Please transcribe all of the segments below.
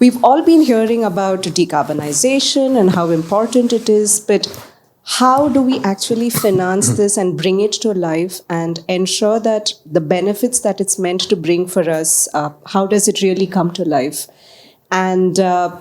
We've all been hearing about decarbonization and how important it is, but how do we actually finance this and bring it to life and ensure that the benefits that it's meant to bring for us, how does it really come to life? And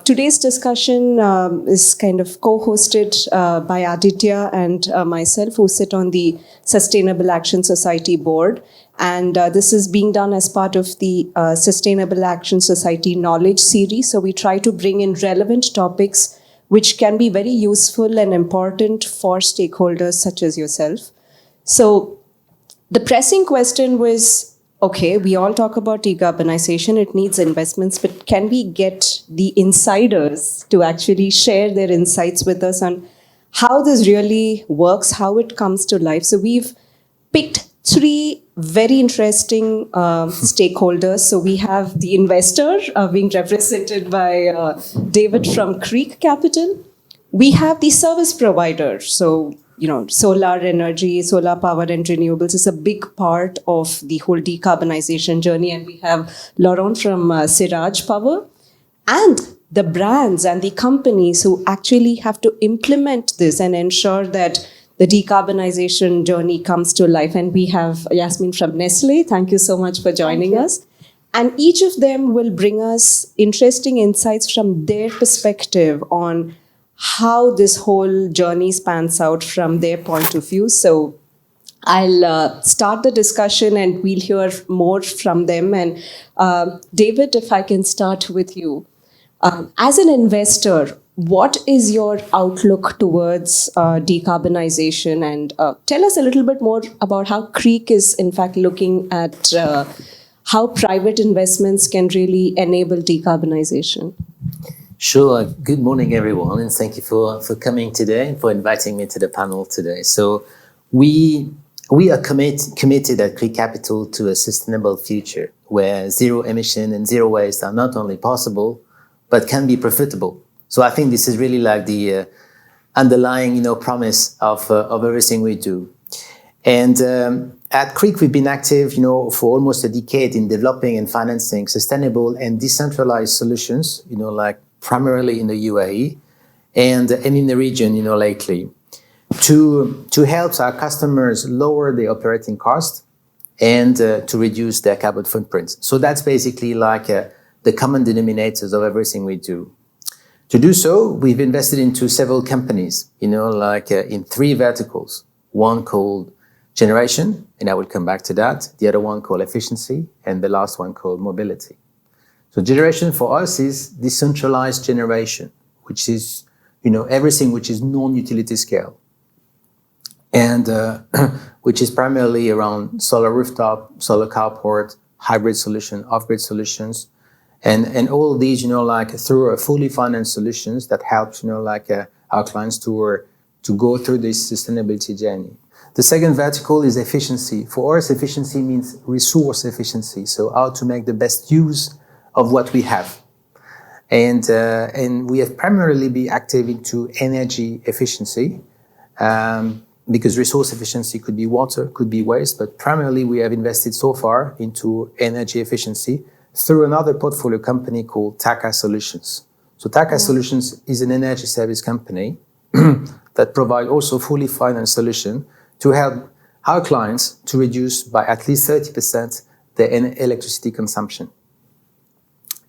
today's discussion is kind of co-hosted by Aditya and myself, who sit on the Sustainable Action Society board. And this is being done as part of the Sustainable Action Society Knowledge Series. So we try to bring in relevant topics which can be very useful and important for stakeholders such as yourself. So the pressing question was, okay, we all talk about decarbonization, it needs investments, but can we get the insiders to actually share their insights with us on how this really works, how it comes to life? So we've picked three very interesting stakeholders. So we have the investor being represented by David from Creek Capital. We have the service provider. So, solar energy, solar power and renewables is a big part of the whole decarbonization journey. And we have Laurent from Siraj Power. And the brands and the companies who actually have to implement this and ensure that the decarbonization journey comes to life. And we have Yasmine from Nestle. Thank you so much for joining us. And each of them will bring us interesting insights from their perspective on how this whole journey spans out from their point of view. So I'll start the discussion and we'll hear more from them. And David, if I can start with you. As an investor, what is your outlook towards decarbonization? And tell us a little bit more about how Creek is, in fact, looking at how private investments can really enable decarbonization. Sure. Good morning, everyone, and thank you for coming today and for inviting me to the panel today. So we are committed at Creek Capital to a sustainable future where zero emission and zero waste are not only possible, but can be profitable. So I think this is really like the underlying, promise of everything we do. And at Creek, we've been active, for almost a decade in developing and financing sustainable and decentralized solutions, like primarily in the UAE and in the region, lately, to help our customers lower their operating costs and to reduce their carbon footprint. So that's basically like the common denominators of everything we do. To do so, we've invested into several companies, in three verticals. One called generation, and I will come back to that. The other one called efficiency, and the last one called mobility. So generation for us is decentralized generation, which is, everything which is non-utility scale. And which is primarily around solar rooftop, solar carport, hybrid solution, off-grid solutions, and all of these, through a fully financed solutions that helps, our clients to go through this sustainability journey. The second vertical is efficiency. For us, efficiency means resource efficiency. So how to make the best use of what we have. And we have primarily been active into energy efficiency, because resource efficiency could be water, could be waste, but primarily we have invested so far into energy efficiency through another portfolio company called Taka Solutions. So Taka Solutions is an energy service company that provide also fully financed solution to help our clients to reduce by at least 30% their electricity consumption.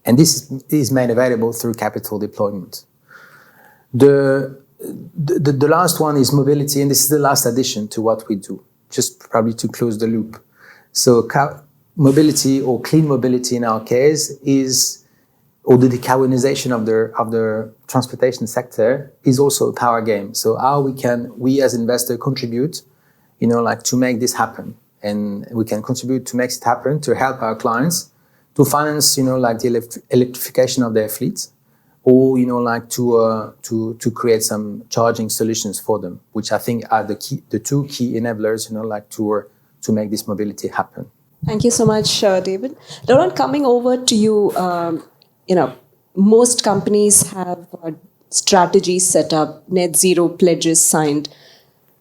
And this is made available through capital deployment. The last one is mobility, and this is the last addition to what we do, just probably to close the loop. So mobility, or clean mobility in our case, or the decarbonization of the transportation sector is also a power game. So how we as investors contribute, to make this happen. And we can contribute to make it happen to help our clients to finance, the electrification of their fleets, or, to create some charging solutions for them, which I think are the two key enablers, to make this mobility happen. Thank you so much, David. Laurent, coming over to you, most companies have strategies set up, net zero pledges signed.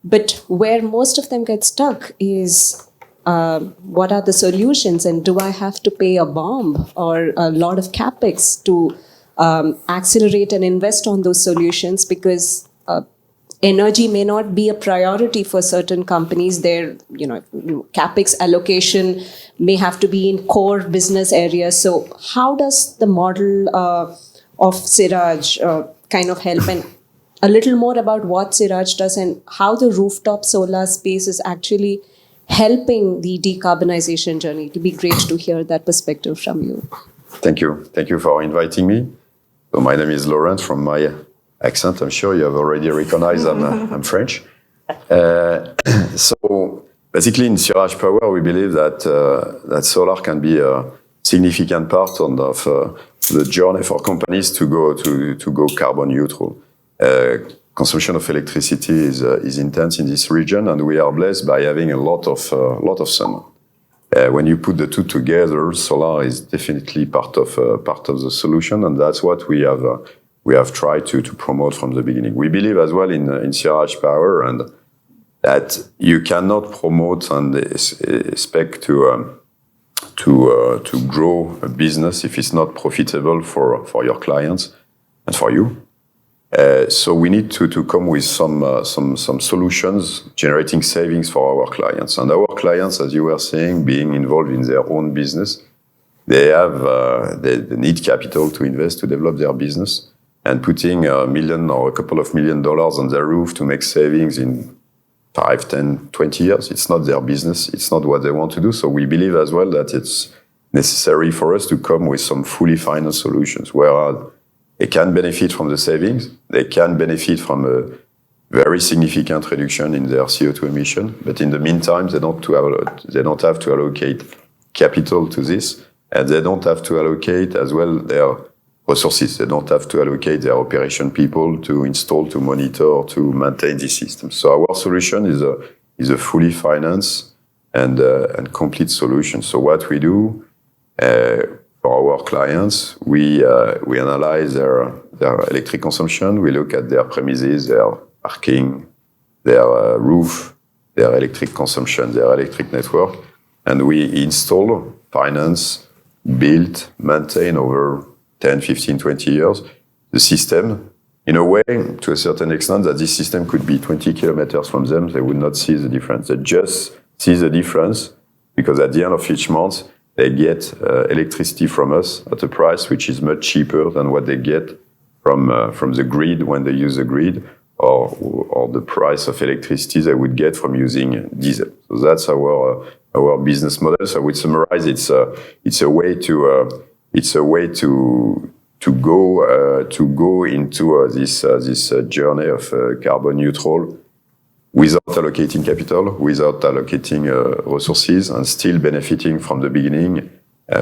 But where most of them get stuck is what are the solutions, and do I have to pay a bomb or a lot of capex to accelerate and invest on those solutions, because energy may not be a priority for certain companies. Their capex allocation may have to be in core business areas. So how does the model of Siraj kind of help, and a little more about what Siraj does and how the rooftop solar space is actually helping the decarbonization journey? It'd be great to hear that perspective from you. Thank you. Thank you for inviting me. So my name is Laurent. From my accent, I'm sure you have already recognized I'm French. So basically in Siraj Power, we believe that solar can be a significant part of the journey for companies to go carbon neutral. Consumption of electricity is intense in this region, and we are blessed by having a lot of sun. When you put the two together, solar is definitely part of the solution, and that's what we have tried to promote from the beginning. We believe as well in Siraj Power, and that you cannot promote and expect to grow a business if it's not profitable for your clients and for you. So we need to come with some solutions generating savings for our clients. And our clients, as you were saying, being involved in their own business, they need capital to invest to develop their business, and putting $1 million or a couple of $1 million on their roof to make savings in 5, 10, 20 years, it's not their business. It's not what they want to do. So we believe as well that it's necessary for us to come with some fully financed solutions where they can benefit from the savings. They can benefit from a very significant reduction in their CO2 emission. But in the meantime, they don't have to allocate capital to this, and they don't have to allocate as well their resources. They don't have to allocate their operation people to install, to monitor, to maintain the system. So our solution is a fully financed and complete solution. So what we do for our clients, we analyze their electric consumption. We look at their premises, their parking, their roof, their electric consumption, their electric network, and we install, finance, build, maintain over 10, 15, 20 years the system in a way, to a certain extent, that this system could be 20 kilometers from them. They would not see the difference. They just see the difference because at the end of each month, they get electricity from us at a price which is much cheaper than what they get from the grid when they use the grid, or the price of electricity they would get from using diesel. So that's our business model. So I would summarize: it's a way to go into this journey of carbon neutral, without allocating capital, without allocating resources, and still benefiting from the beginning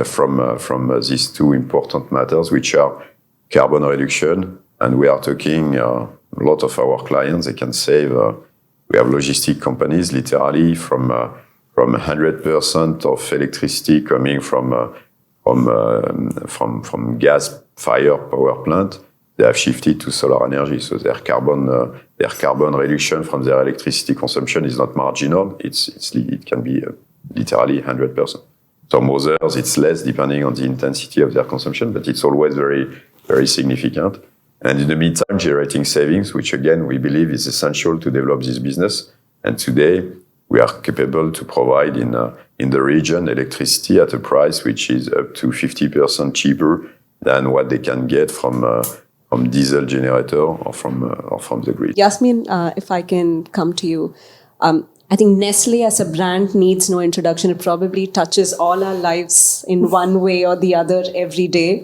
from these two important matters, which are carbon reduction. And we are talking a lot of our clients, they can save, we have logistic companies literally from 100% of electricity coming from gas-fired power plant. They have shifted to solar energy, so their carbon reduction from their electricity consumption is not marginal. It can be literally 100%. Some others it's less, depending on the intensity of their consumption, but it's always very, very significant. And in the meantime, generating savings, which again we believe is essential to develop this business. And today we are capable to provide in the region electricity at a price which is up to 50% cheaper than what they can get from diesel generator or from the grid. Yasmine, if I can come to you, I think Nestle as a brand needs no introduction. It probably touches all our lives in one way or the other every day.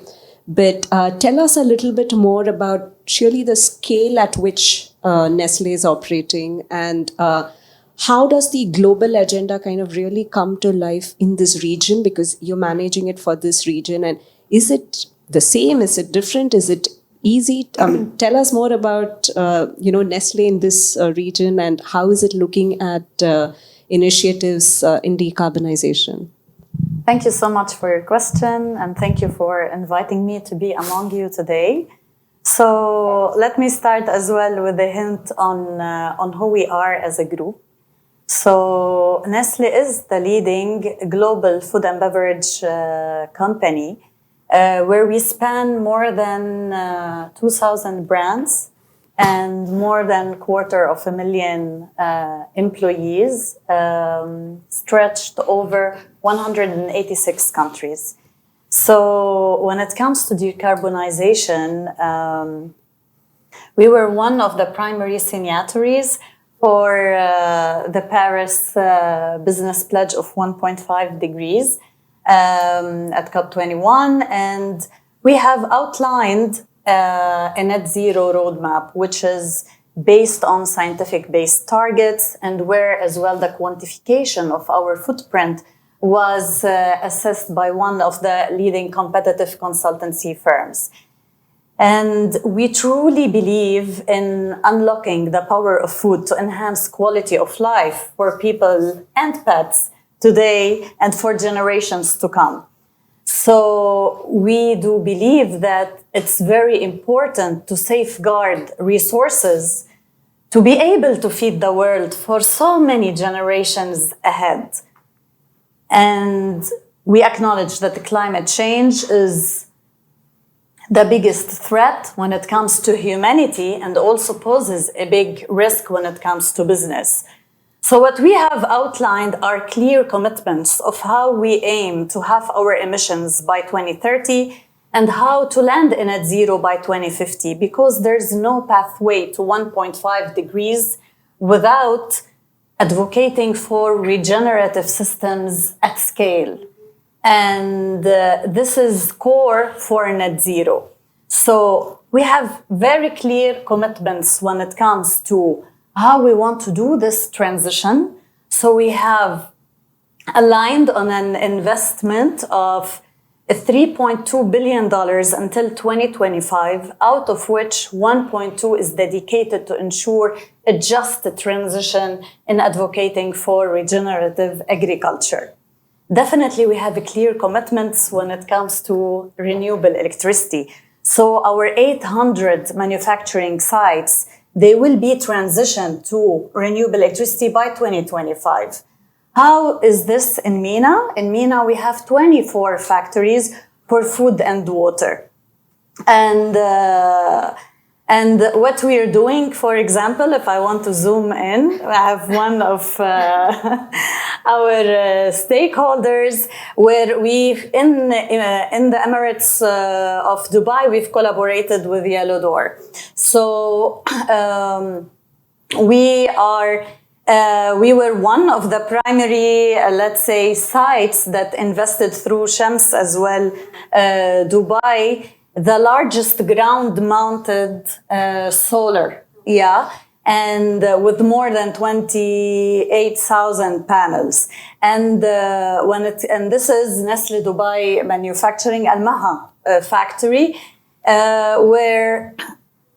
But tell us a little bit more about surely the scale at which Nestle is operating, and how does the global agenda kind of really come to life in this region, because you're managing it for this region. And is it the same? Is it different? Is it easy? Tell us more about Nestle in this region, and how is it looking at initiatives in decarbonization? Thank you so much for your question, and thank you for inviting me to be among you today. So let me start as well with a hint on who we are as a group. So Nestle is the leading global food and beverage company where we span more than 2,000 brands and more than 250,000 employees, stretched over 186 countries. So when it comes to decarbonization, we were one of the primary signatories for the Paris Business Pledge of 1.5 degrees at COP21, and we have outlined a net zero roadmap, which is based on scientific-based targets, and where as well the quantification of our footprint was assessed by one of the leading competitive consultancy firms. And we truly believe in unlocking the power of food to enhance quality of life for people and pets today and for generations to come. So we do believe that it's very important to safeguard resources to be able to feed the world for so many generations ahead. And we acknowledge that the climate change is the biggest threat when it comes to humanity and also poses a big risk when it comes to business. So what we have outlined are clear commitments of how we aim to halve our emissions by 2030 and how to land in net zero by 2050, because there's no pathway to 1.5 degrees without advocating for regenerative systems at scale. And this is core for net zero. So we have very clear commitments when it comes to how we want to do this transition. So we have aligned on an investment of $3.2 billion until 2025, out of which 1.2 is dedicated to ensure a just transition in advocating for regenerative agriculture. Definitely, we have clear commitments when it comes to renewable electricity. So our 800 manufacturing sites, they will be transitioned to renewable electricity by 2025. How is this in MENA? In MENA, we have 24 factories for food and water. And what we are doing, for example, if I want to zoom in, I have one of our stakeholders where in the Emirates of Dubai, we've collaborated with Yellow Door. So we were one of the primary, let's say, sites that invested through Shams as well, Dubai, the largest ground-mounted solar, and with more than 28,000 panels. And this is Nestle Dubai Manufacturing Al Maha factory, where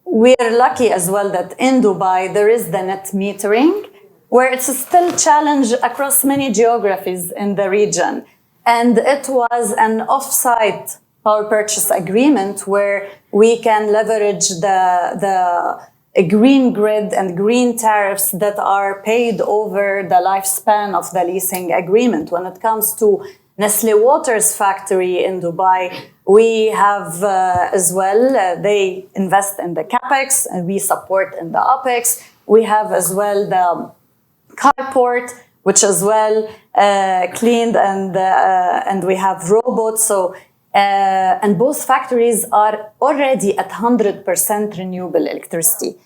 we are lucky as well that in Dubai there is the net metering, where it's still a challenge across many geographies in the region. And it was an off-site power purchase agreement where we can leverage the green grid and green tariffs that are paid over the lifespan of the leasing agreement. When it comes to Nestle Waters factory in Dubai, we have as well, they invest in the CapEx and we support in the OpEx. We have as well the carport, which as well cleaned, and we have robots. So and both factories are already at 100% renewable electricity.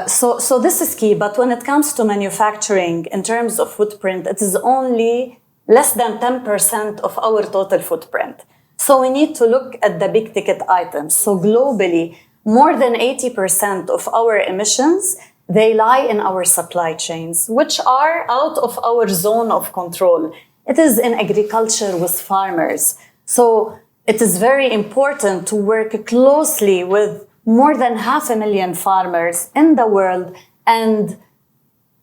So this is key. But when it comes to manufacturing, in terms of footprint, it is only less than 10% of our total footprint. So we need to look at the big ticket items. So globally, more than 80% of our emissions, they lie in our supply chains, which are out of our zone of control. It is in agriculture with farmers. So it is very important to work closely with more than 500,000 farmers in the world and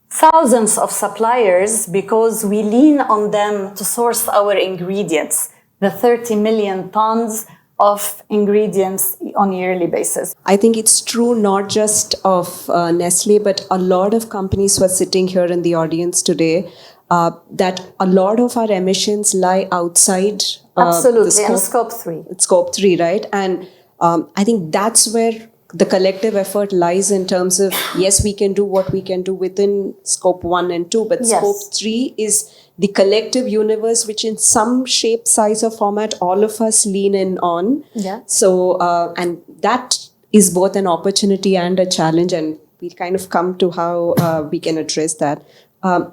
thousands of suppliers, because we lean on them to source our ingredients, the 30 million tons of ingredients on a yearly basis. I think it's true not just of Nestle, but a lot of companies who are sitting here in the audience today, that a lot of our emissions lie outside Absolutely, and scope 3. Scope 3, right? And I think that's where the collective effort lies in terms of, yes, we can do what we can do within scope 1 and 2, but Yes. scope 3 is the collective universe, which in some shape, size, or format, all of us lean in on. Yeah. So, and that is both an opportunity and a challenge, and we'll kind of come to how we can address that.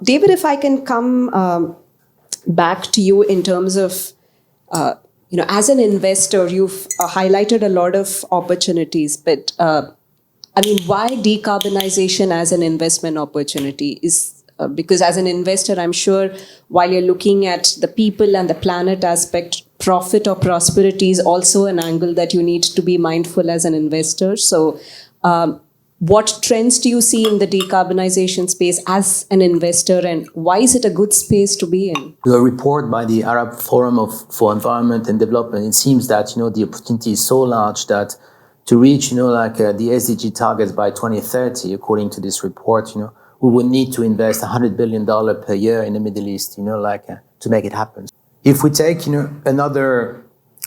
David, if I can come back to you in terms of, as an investor, you've highlighted a lot of opportunities, but why decarbonization as an investment opportunity is because as an investor, I'm sure while you're looking at the people and the planet aspect, profit or prosperity is also an angle that you need to be mindful as an investor. So what trends do you see in the decarbonization space as an investor, and why is it a good space to be in? A report by the Arab Forum for Environment and Development, it seems that, the opportunity is so large that to reach, the SDG targets by 2030, according to this report, we would need to invest $100 billion per year in the Middle East, to make it happen. If we take,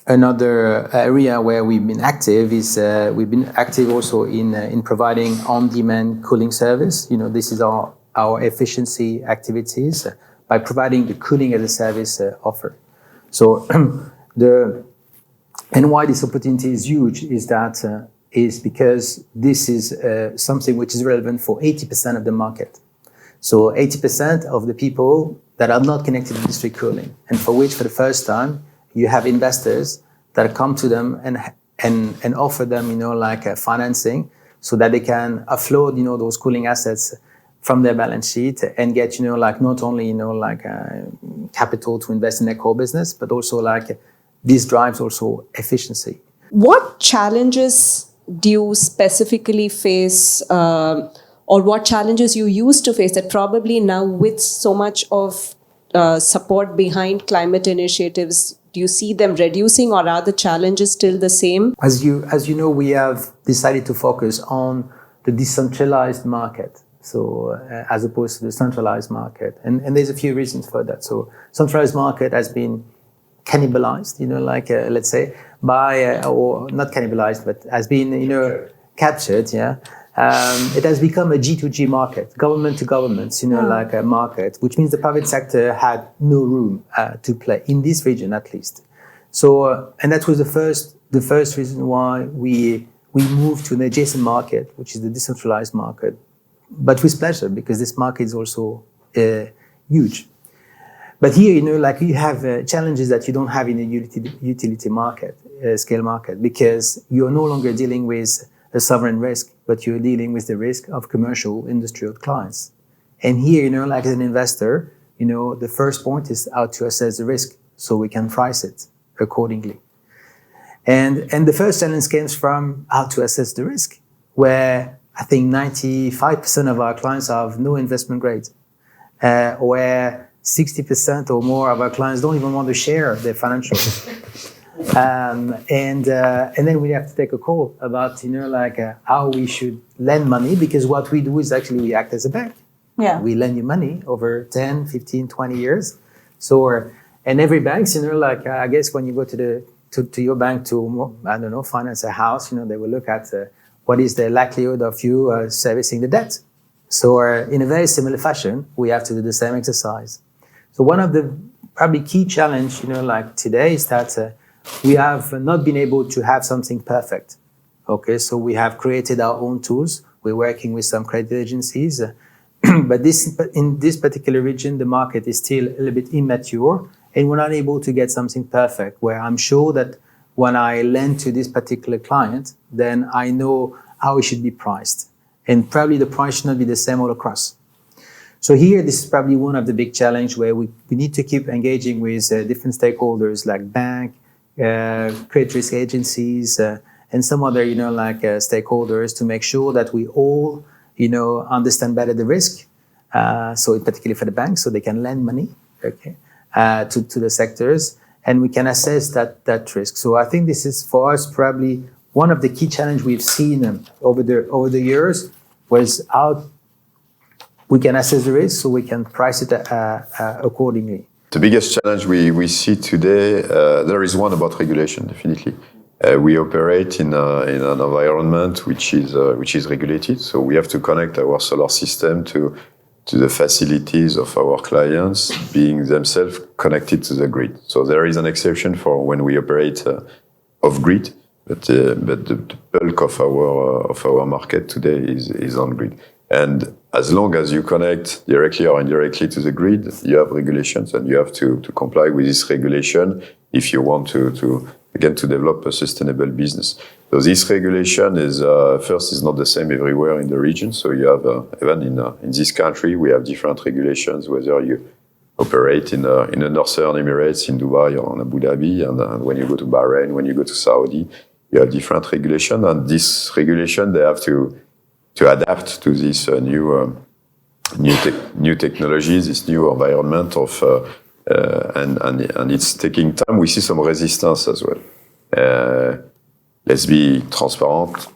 another area where we've been active is we've been active also in providing on-demand cooling service. This is our efficiency activities by providing the cooling as a service offer. So and why this opportunity is huge is because this is something which is relevant for 80% of the market. So 80% of the people that are not connected to district cooling, and for which for the first time you have investors that come to them and offer them, financing so that they can offload, those cooling assets from their balance sheet and get, not only, capital to invest in their core business, but also this drives also efficiency. What challenges do you specifically face, or what challenges you used to face that probably now with so much of support behind climate initiatives, do you see them reducing, or are the challenges still the same? As you know, we have decided to focus on the decentralized market, so as opposed to the centralized market, and there's a few reasons for that. So centralized market has been cannibalized, let's say, by or not cannibalized, but has been captured. Yeah. It has become a G2G market, government to government, like a market, which means the private sector had no room to play in this region, at least. So, and that was the first reason why we moved to an adjacent market, which is the decentralized market, but with pleasure, because this market is also huge. But here, you have challenges that you don't have in a utility market, scale market, because you are no longer dealing with a sovereign risk, but you're dealing with the risk of commercial industrial clients. And here, as an investor, the first point is how to assess the risk so we can price it accordingly. And the first challenge comes from how to assess the risk, where I think 95% of our clients have no investment grade, where 60% or more of our clients don't even want to share their financials. And then we have to take a call about, how we should lend money, because what we do is actually we act as a bank. Yeah. We lend you money over 10, 15, 20 years. So, and every bank, I guess when you go to your bank to, finance a house, they will look at what is the likelihood of you servicing the debt. So in a very similar fashion, we have to do the same exercise. So one of the probably key challenge, today is that we have not been able to have something perfect. Okay, so we have created our own tools. We're working with some credit agencies, but in this particular region, the market is still a little bit immature, and we're not able to get something perfect, where I'm sure that when I lend to this particular client, then I know how it should be priced. And probably the price should not be the same all across. So here, this is probably one of the big challenges where we need to keep engaging with different stakeholders like bank, credit risk agencies, and some other, stakeholders to make sure that we all, understand better the risk. So particularly for the banks, so they can lend money, okay, to the sectors, and we can assess that risk. So I think this is for us probably one of the key challenges we've seen over the years was how we can assess the risk so we can price it accordingly. The biggest challenge we see today, there is one about regulation, definitely. We operate in an environment which is regulated, so we have to connect our solar system to the facilities of our clients, being themselves connected to the grid. So there is an exception for when we operate off grid, but the bulk of our market today is on grid. And as long as you connect directly or indirectly to the grid, you have regulations, and you have to comply with this regulation if you want to develop a sustainable business. So this regulation is not the same everywhere in the region. So you have even in this country we have different regulations, whether you operate in the Northern Emirates, in Dubai or in Abu Dhabi, and when you go to Bahrain, when you go to Saudi, you have different regulation, and this regulation they have to adapt to this new technologies, this new environment of and it's taking time. We see some resistance as well. Let's be transparent.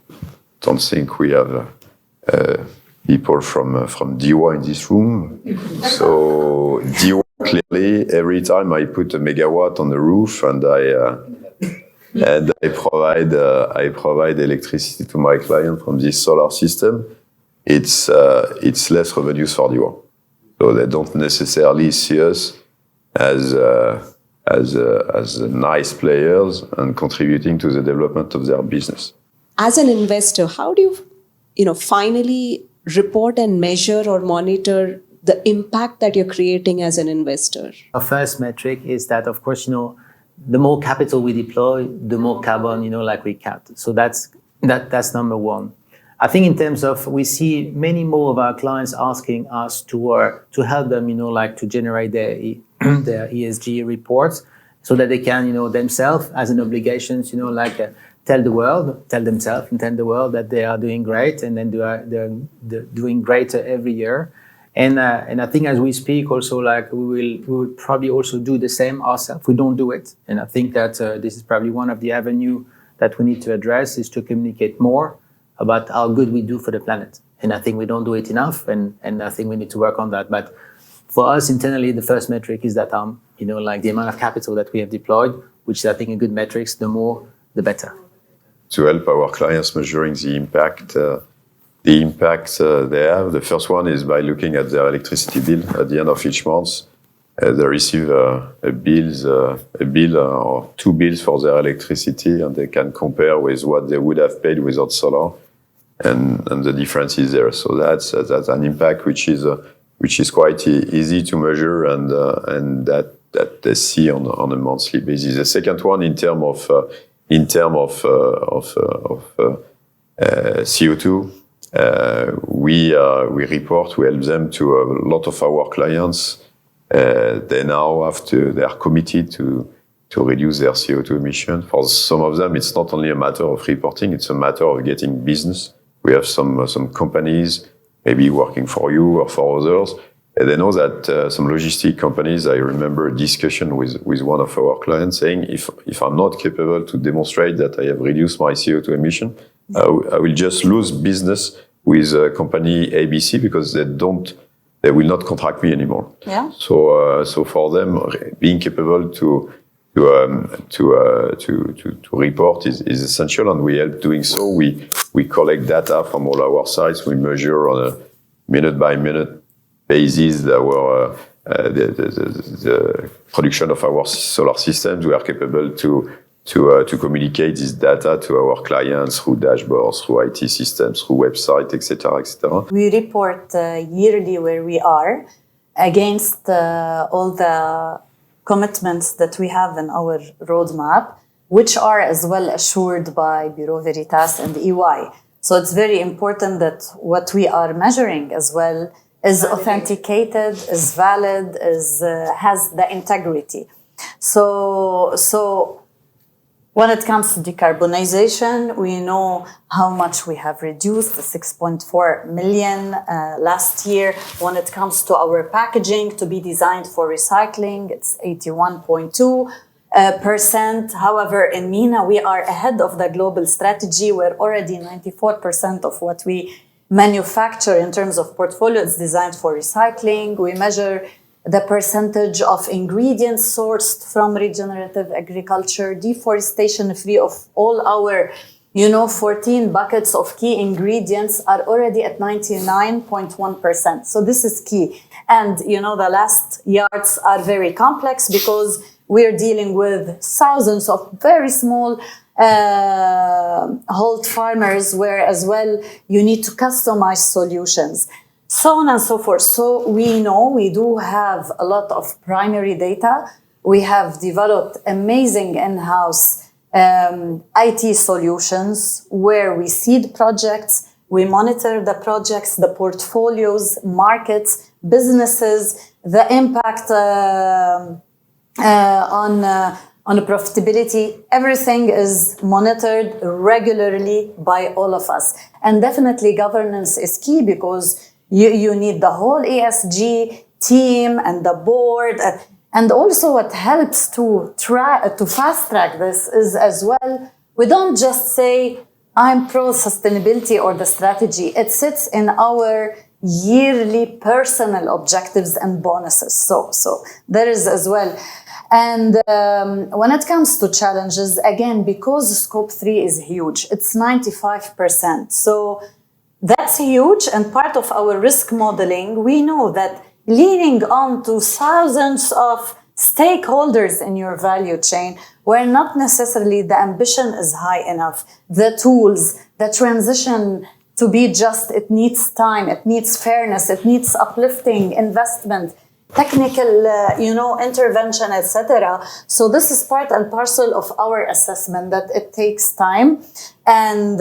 Don't think we have people from DIWA in this room. So DIWA, clearly, every time I put a megawatt on the roof and I provide electricity to my client from this solar system, it's less revenues for DIWA. So they don't necessarily see us as nice players and contributing to the development of their business. As an investor, how do you finally report and measure or monitor the impact that you're creating as an investor? Our first metric is that, of course, the more capital we deploy, the more carbon, we cut. So that's number one. I think in terms of, we see many more of our clients asking us to help them, to generate their ESG reports, so that they can, themselves as an obligation, tell themselves and tell the world that they are doing great, and then they're doing greater every year. And I think as we speak also, we will probably also do the same ourselves. We don't do it. And I think that this is probably one of the avenues that we need to address, is to communicate more about how good we do for the planet. And I think we don't do it enough, and I think we need to work on that. But for us internally, the first metric is that, the amount of capital that we have deployed, which is, I think, a good metrics, the more, the better. To help our clients measuring the impact they have, the first one is by looking at their electricity bill at the end of each month. They receive a bill or two bills for their electricity, and they can compare with what they would have paid without solar, and the difference is there. So that's an impact which is quite easy to measure, and that they see on a monthly basis. The second one, in term of CO2, we report. We help them to a lot of our clients. They are committed to reduce their CO2 emission. For some of them, it's not only a matter of reporting; it's a matter of getting business. We have some companies maybe working for you or for others. And they know that some logistic companies. I remember a discussion with one of our clients saying, if I'm not capable to demonstrate that I have reduced my CO2 emission, I will just lose business with company ABC, because they will not contract me anymore. Yeah. So for them, being capable to report is essential, and we help doing so. We collect data from all our sites. We measure on a minute by minute basis the production of our solar systems. We are capable to communicate this data to our clients through dashboards, through IT systems, through website, etc., etc. We report yearly where we are against all the commitments that we have in our roadmap, which are as well assured by Bureau Veritas and EY. So it's very important that what we are measuring as well is authenticated, is valid, has the integrity. So when it comes to decarbonization, we know how much we have reduced, the 6.4 million last year. When it comes to our packaging to be designed for recycling, it's 81.2%. However, in MENA, we are ahead of the global strategy, where already 94% of what we manufacture in terms of portfolio is designed for recycling. We measure the percentage of ingredients sourced from regenerative agriculture, deforestation free of all our 14 buckets of key ingredients are already at 99.1%. So this is key. And, the last yards are very complex because we're dealing with thousands of very small hold farmers where as well you need to customize solutions, so on and so forth. So we know we do have a lot of primary data. We have developed amazing in-house IT solutions where we seed projects, we monitor the projects, the portfolios, markets, businesses, the impact on the profitability. Everything is monitored regularly by all of us. And definitely governance is key because you need the whole ESG team and the board. And also what helps to fast track this is as well, we don't just say, I'm pro sustainability or the strategy. It sits in our yearly personal objectives and bonuses. So there is as well. And when it comes to challenges, again, because scope 3 is huge, it's 95%. So that's huge. And part of our risk modeling, we know that leaning on to thousands of stakeholders in your value chain, where not necessarily the ambition is high enough, the tools, the transition to be just, it needs time, it needs fairness, it needs uplifting investment, technical, intervention, etc. So this is part and parcel of our assessment that it takes time and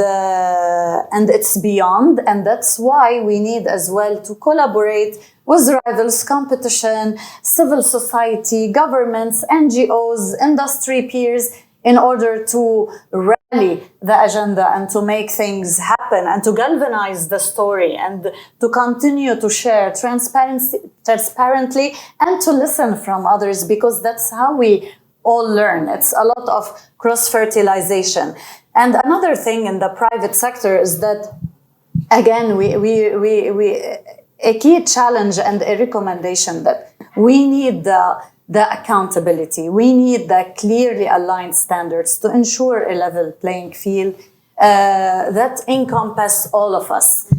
it's beyond. And that's why we need as well to collaborate with rivals, competition, civil society, governments, NGOs, industry peers, in order to rally the agenda and to make things happen and to galvanize the story and to continue to share transparently and to listen from others, because that's how we all learn. It's a lot of cross-fertilization. And another thing in the private sector is that, again, a key challenge and a recommendation that we need the accountability. We need the clearly aligned standards to ensure a level playing field that encompass all of us.